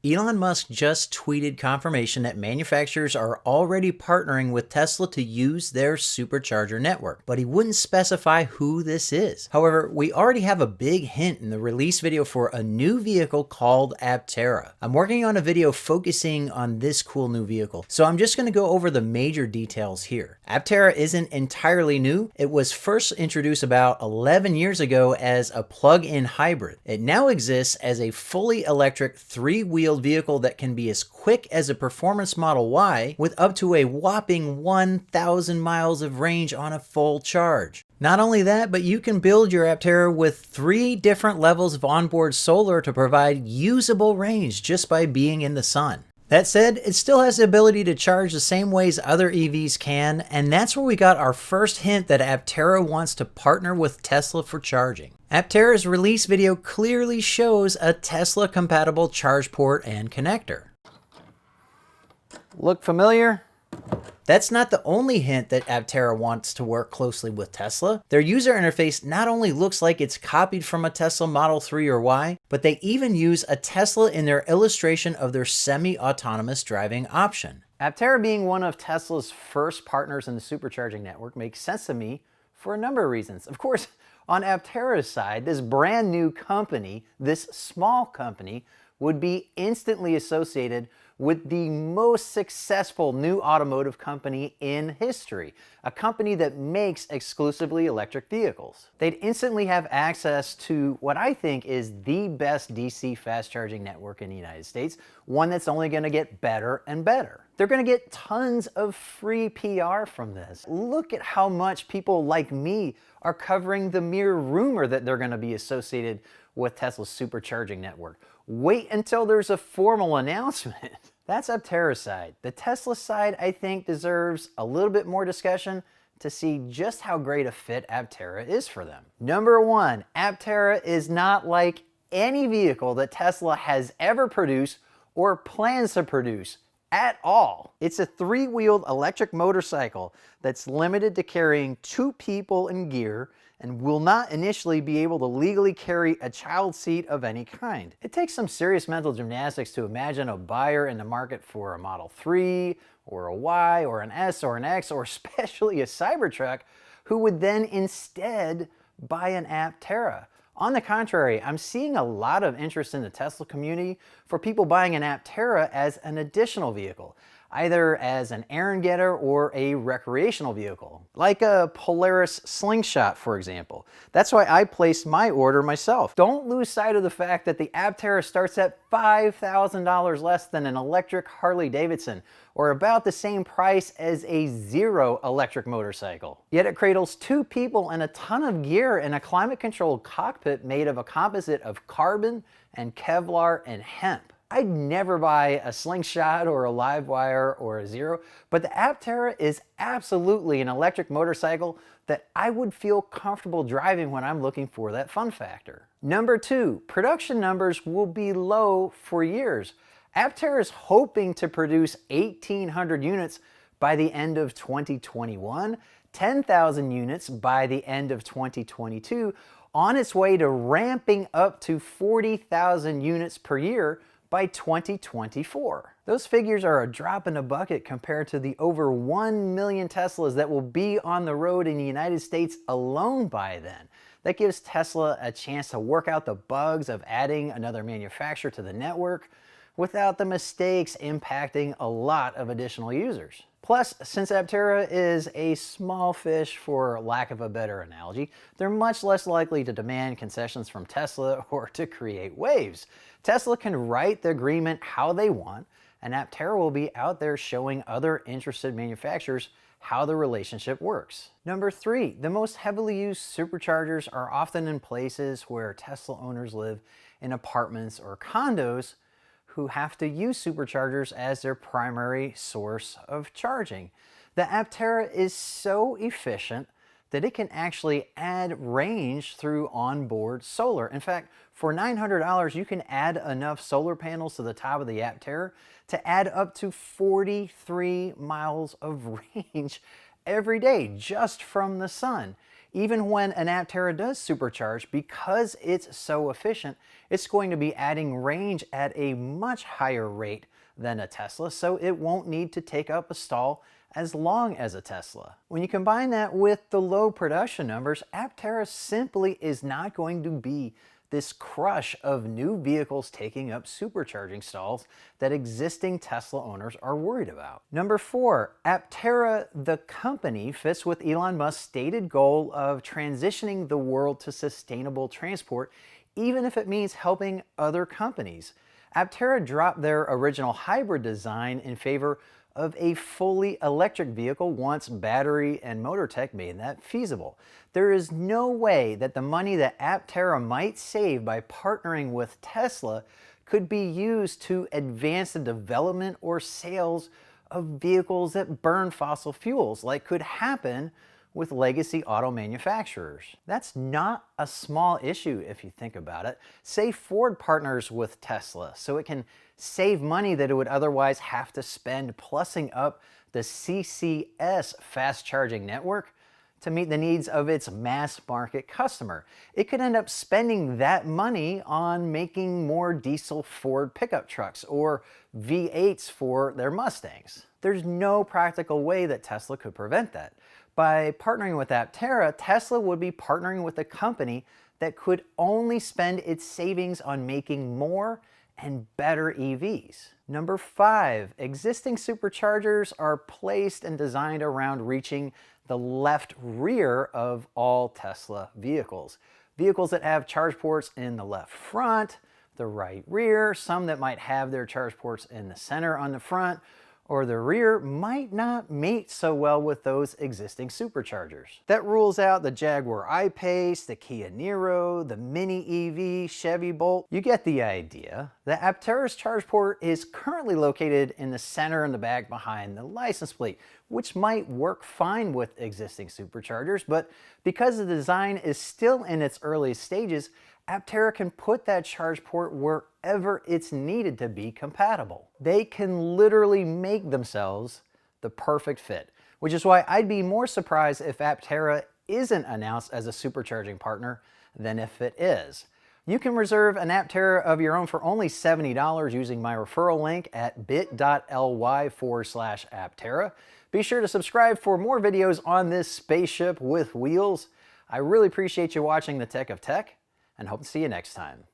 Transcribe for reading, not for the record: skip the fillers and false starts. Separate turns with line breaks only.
Elon Musk just tweeted confirmation that manufacturers are already partnering with Tesla to use their Supercharger network, but he wouldn't specify who this is. However, we already have a big hint in the release video for a new vehicle called Aptera. I'm working on a video focusing on this cool new vehicle, so I'm just going to go over the major details here. Aptera isn't entirely new. It was first introduced about 11 years ago as a plug-in hybrid. It now exists as a fully electric three-wheel vehicle that can be as quick as a performance Model Y with up to a whopping 1,000 miles of range on a full charge. Not only that, but you can build your Aptera with 3 different levels of onboard solar to provide usable range just by being in the sun. That said, it still has the ability to charge the same ways other EVs can, and that's where we got our first hint that Aptera wants to partner with Tesla for charging. Aptera's release video clearly shows a Tesla-compatible charge port and connector. Look familiar? That's not the only hint that Aptera wants to work closely with Tesla. Their user interface not only looks like it's copied from a Tesla Model 3 or Y, but they even use a Tesla in their illustration of their semi-autonomous driving option. Aptera being one of Tesla's first partners in the supercharging network makes sense to me for a number of reasons. Of course, on Aptera's side, this brand new company, this small company, would be instantly associated with the most successful new automotive company in history, a company that makes exclusively electric vehicles. They'd instantly have access to what I think is the best DC fast charging network in the United States, one that's only going to get better and better. They're going to get tons of free PR from this. Look at how much people like me are covering the mere rumor that they're going to be associated with Tesla's supercharging network. Wait until there's a formal announcement. That's Aptera's side. The Tesla side, I think, deserves a little bit more discussion to see just how great a fit Aptera is for them. Number 1, Aptera is not like any vehicle that Tesla has ever produced or plans to produce at all. It's a 3-wheeled electric motorcycle that's limited to carrying 2 people in gear and will not initially be able to legally carry a child seat of any kind. It takes some serious mental gymnastics to imagine a buyer in the market for a Model 3 or a Y or an S or an X or especially a Cybertruck who would then instead buy an Aptera. On the contrary, I'm seeing a lot of interest in the Tesla community for people buying an Aptera as an additional vehicle, either as an errand getter or a recreational vehicle, like a Polaris Slingshot, for example. That's why I placed my order myself. Don't lose sight of the fact that the Aptera starts at $5,000 less than an electric Harley-Davidson, or about the same price as a zero electric motorcycle. Yet it cradles 2 people and a ton of gear in a climate-controlled cockpit made of a composite of carbon and Kevlar and hemp. I'd never buy a Slingshot or a Livewire or a Zero, but the Aptera is absolutely an electric motorcycle that I would feel comfortable driving when I'm looking for that fun factor. Number 2, production numbers will be low for years. Aptera is hoping to produce 1,800 units by the end of 2021, 10,000 units by the end of 2022, on its way to ramping up to 40,000 units per year by 2024. Those figures are a drop in the bucket compared to the over 1 million Teslas that will be on the road in the United States alone by then. That gives Tesla a chance to work out the bugs of adding another manufacturer to the network without the mistakes impacting a lot of additional users. Plus, since Aptera is a small fish, for lack of a better analogy, they're much less likely to demand concessions from Tesla or to create waves. Tesla can write the agreement how they want, and Aptera will be out there showing other interested manufacturers how the relationship works. Number 3, the most heavily used superchargers are often in places where Tesla owners live in apartments or condos who have to use superchargers as their primary source of charging. The Aptera is so efficient that it can actually add range through onboard solar. In fact, for $900, you can add enough solar panels to the top of the Aptera to add up to 43 miles of range every day just from the sun. Even when an Aptera does supercharge, because it's so efficient, it's going to be adding range at a much higher rate than a Tesla, so it won't need to take up a stall as long as a Tesla. When you combine that with the low production numbers, Aptera simply is not going to be this crush of new vehicles taking up supercharging stalls that existing Tesla owners are worried about. Number 4, Aptera, the company, fits with Elon Musk's stated goal of transitioning the world to sustainable transport, even if it means helping other companies. Aptera dropped their original hybrid design in favor of a fully electric vehicle once battery and motor tech made that feasible. There is no way that the money that Aptera might save by partnering with Tesla could be used to advance the development or sales of vehicles that burn fossil fuels, like could happen with legacy auto manufacturers. That's not a small issue if you think about it. Say Ford partners with Tesla so it can save money that it would otherwise have to spend plussing up the CCS fast charging network to meet the needs of its mass market customer. It could end up spending that money on making more diesel Ford pickup trucks or V8s for their Mustangs. There's no practical way that Tesla could prevent that. By partnering with Aptera, Tesla would be partnering with a company that could only spend its savings on making more and better EVs. Number 5, existing superchargers are placed and designed around reaching the left rear of all Tesla vehicles. Vehicles that have charge ports in the left front, the right rear, some that might have their charge ports in the center on the front, or the rear might not mate so well with those existing superchargers. That rules out the Jaguar I-Pace, the Kia Niro, the Mini EV, Chevy Bolt. You get the idea. The Aptera's charge port is currently located in the center and the back behind the license plate, which might work fine with existing superchargers, but because the design is still in its early stages, Aptera can put that charge port wherever it's needed to be compatible. They can literally make themselves the perfect fit, which is why I'd be more surprised if Aptera isn't announced as a supercharging partner than if it is. You can reserve an Aptera of your own for only $70 using my referral link at bit.ly/Aptera. Be sure to subscribe for more videos on this spaceship with wheels. I really appreciate you watching The Tech of Tech, and hope to see you next time.